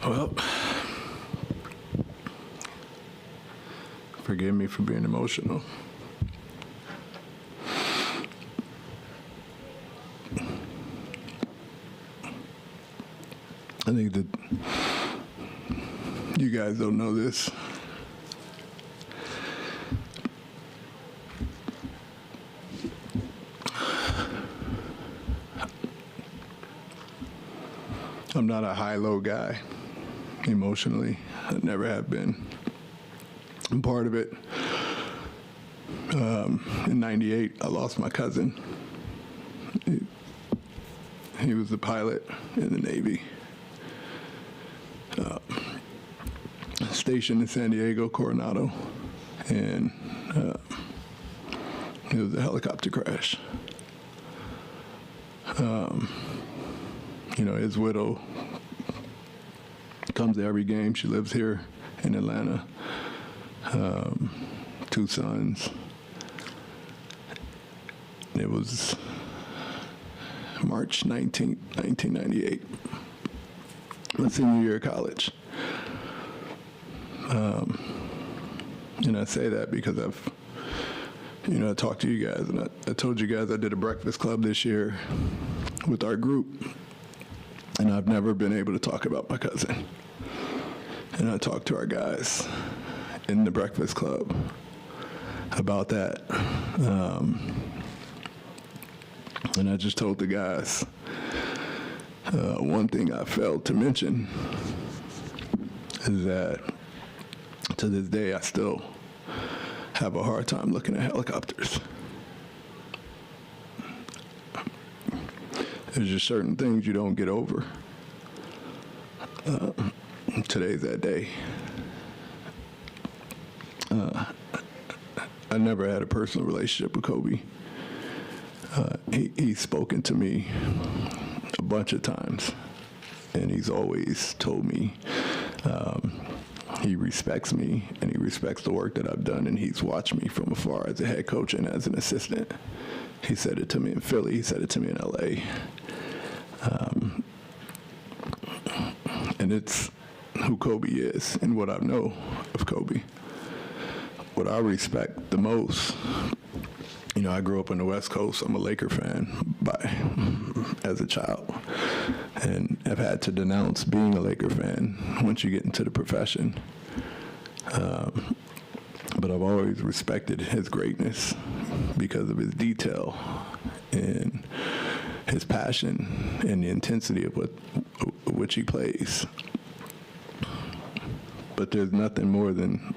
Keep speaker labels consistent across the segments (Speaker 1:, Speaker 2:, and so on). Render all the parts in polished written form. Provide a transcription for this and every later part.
Speaker 1: Well, forgive me for being emotional. I think that you guys don't know this. I'm not a high-low guy emotionally. I never have been. And part of it, in '98, I lost my cousin. He was the pilot in the Navy. Stationed in San Diego, Coronado, and it was a helicopter crash. His widow comes to every game. She lives here in Atlanta. 2 sons. It was March 19th, 1998, my senior year of college. And I say that because I talked to you guys, and I told you guys I did a breakfast club this year with our group, and I've never been able to talk about my cousin. And I talked to our guys in the breakfast club about that. And I just told the guys, one thing I failed to mention is that to this day, I still have a hard time looking at helicopters. There's just certain things you don't get over. Today's that day. I never had a personal relationship with Kobe. He's spoken to me a bunch of times, and he's always told me he respects me, and he respects the work that I've done, and he's watched me from afar as a head coach and as an assistant. He said it to me in Philly. He said it to me in LA. And it's who Kobe is and what I know of Kobe. What I respect the most, I grew up on the West Coast. I'm a Laker fan as a child, and have had to denounce being a Laker fan once you get into the profession. But I've always respected his greatness because of his detail and his passion and the intensity of which he plays. But there's nothing more than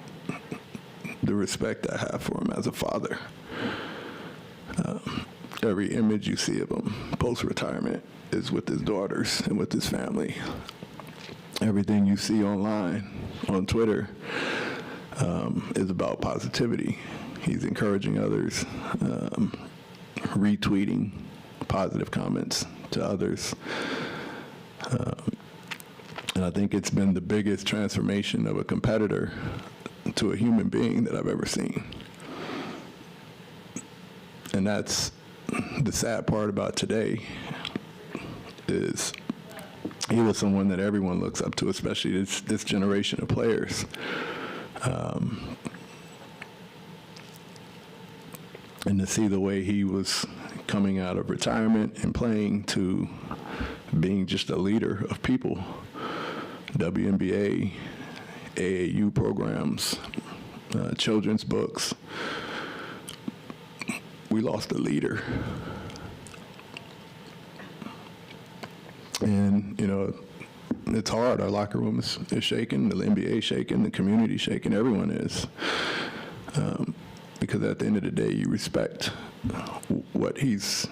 Speaker 1: the respect I have for him as a father. Every image you see of him post-retirement is with his daughters and with his family. Everything you see online, on Twitter, is about positivity. He's encouraging others, retweeting positive comments to others. And I think it's been the biggest transformation of a competitor to a human being that I've ever seen. And that's the sad part about today, is he was someone that everyone looks up to, especially this generation of players. And to see the way he was coming out of retirement and playing to being just a leader of people, WNBA, AAU programs, children's books. We lost a leader. And, it's hard. Our locker room is shaking, the NBA is shaking, the community is shaking, everyone is. Because at the end of the day, you respect what he's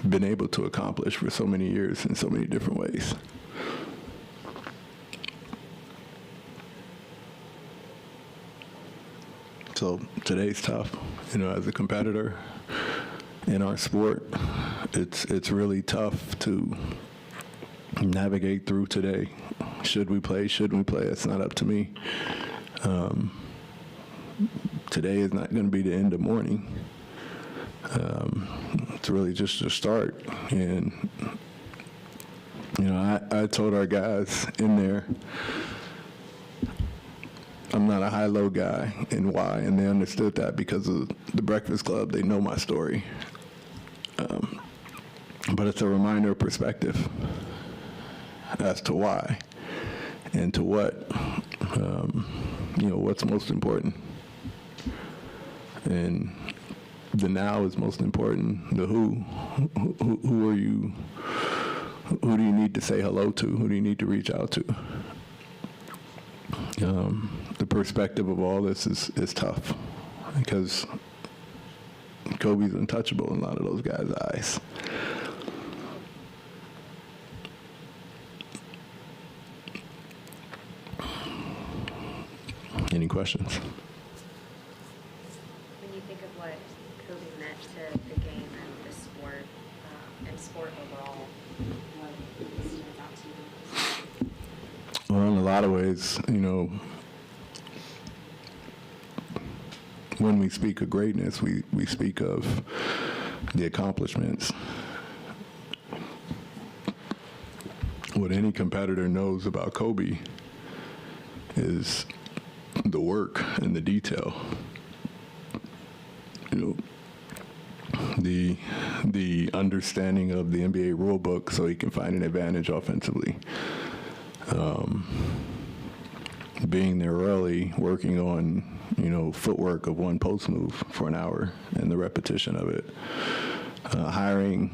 Speaker 1: been able to accomplish for so many years in so many different ways. So today's tough. As a competitor in our sport, it's really tough to navigate through today. Should we play? Shouldn't we play? It's not up to me. Today is not going to be the end of mourning. It's really just a start. And I told our guys in there, I'm not a high-low guy, and why, and they understood that because of the Breakfast Club. They know my story. But it's a reminder of perspective as to why and to what, what's most important. And the now is most important. The who are you, who do you need to say hello to? Who do you need to reach out to? The perspective of all this is tough because Kobe's untouchable in a lot of those guys' eyes. Any questions?
Speaker 2: When you think of what Kobe meant to the game and the sport, and sport overall, what stands out to you?
Speaker 1: Well, in a lot of ways, when we speak of greatness, we speak of the accomplishments. What any competitor knows about Kobe is the work and the detail. The understanding of the NBA rule book so he can find an advantage offensively. Being there early, working on, footwork of one post move for an hour and the repetition of it. Hiring,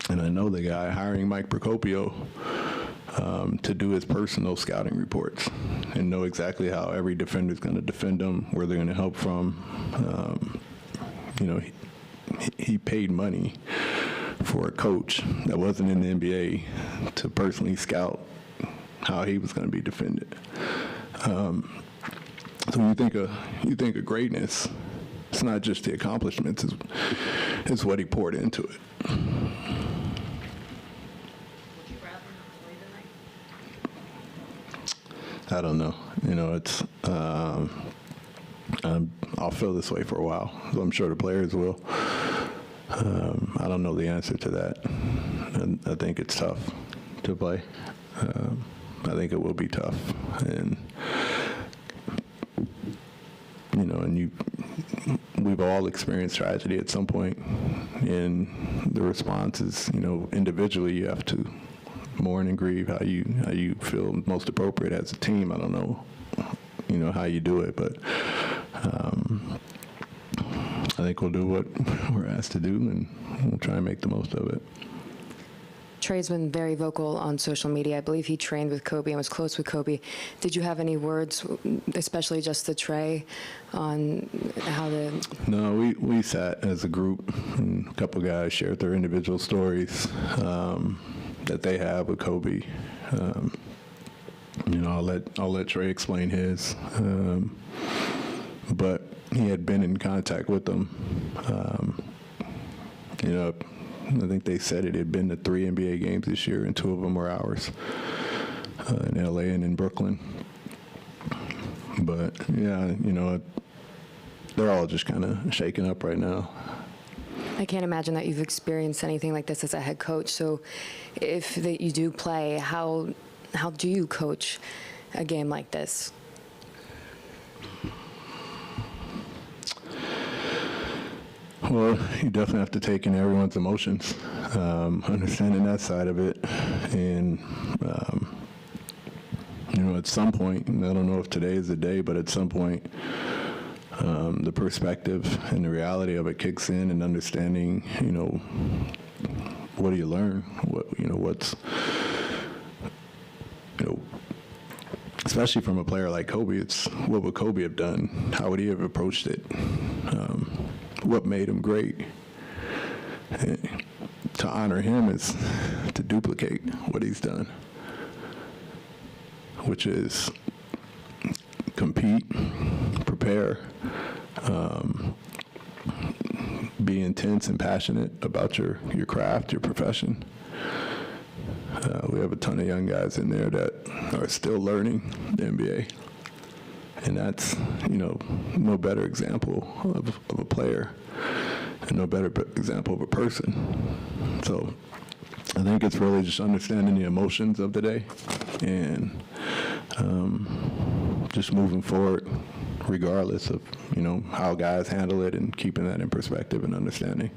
Speaker 1: and I know the guy, hiring Mike Procopio to do his personal scouting reports and know exactly how every defender is going to defend them, where they're going to help from. He paid money for a coach that wasn't in the NBA to personally scout how he was going to be defended. So when you think of greatness, it's not just the accomplishments; it's what he poured into it.
Speaker 2: Would you rather play tonight?
Speaker 1: I don't know. It's I'll feel this way for a while. So I'm sure the players will. I don't know the answer to that. I think it's tough to play. I think it will be tough, and we've all experienced tragedy at some point, and the response is, individually you have to mourn and grieve how you feel most appropriate as a team. I don't know, how you do it, but I think we'll do what we're asked to do, and we'll try and make the most of it.
Speaker 3: Trey's been very vocal on social media. I believe he trained with Kobe and was close with Kobe. Did you have any words, especially just to Trey, on how to...
Speaker 1: No, we sat as a group, and a couple guys shared their individual stories that they have with Kobe. I'll let Trey explain his. But he had been in contact with them. I think they said it had been to 3 NBA games this year, and 2 of them were ours, in LA and in Brooklyn. But yeah, they're all just kind of shaken up right now.
Speaker 3: I can't imagine that you've experienced anything like this as a head coach. So if you do play, how do you coach a game like this?
Speaker 1: Well, you definitely have to take in everyone's emotions, understanding that side of it. And, at some point, and I don't know if today is the day, but at some point, the perspective and the reality of it kicks in, and understanding, what do you learn? Especially from a player like Kobe, it's what would Kobe have done? How would he have approached it? What made him great? And to honor him is to duplicate what he's done, which is compete, prepare, be intense and passionate about your craft, your profession. We have a ton of young guys in there that are still learning the NBA. And that's, no better example of a player and no better example of a person. So I I think it's really just understanding the emotions of the day and just moving forward regardless of, how guys handle it and keeping that in perspective and understanding.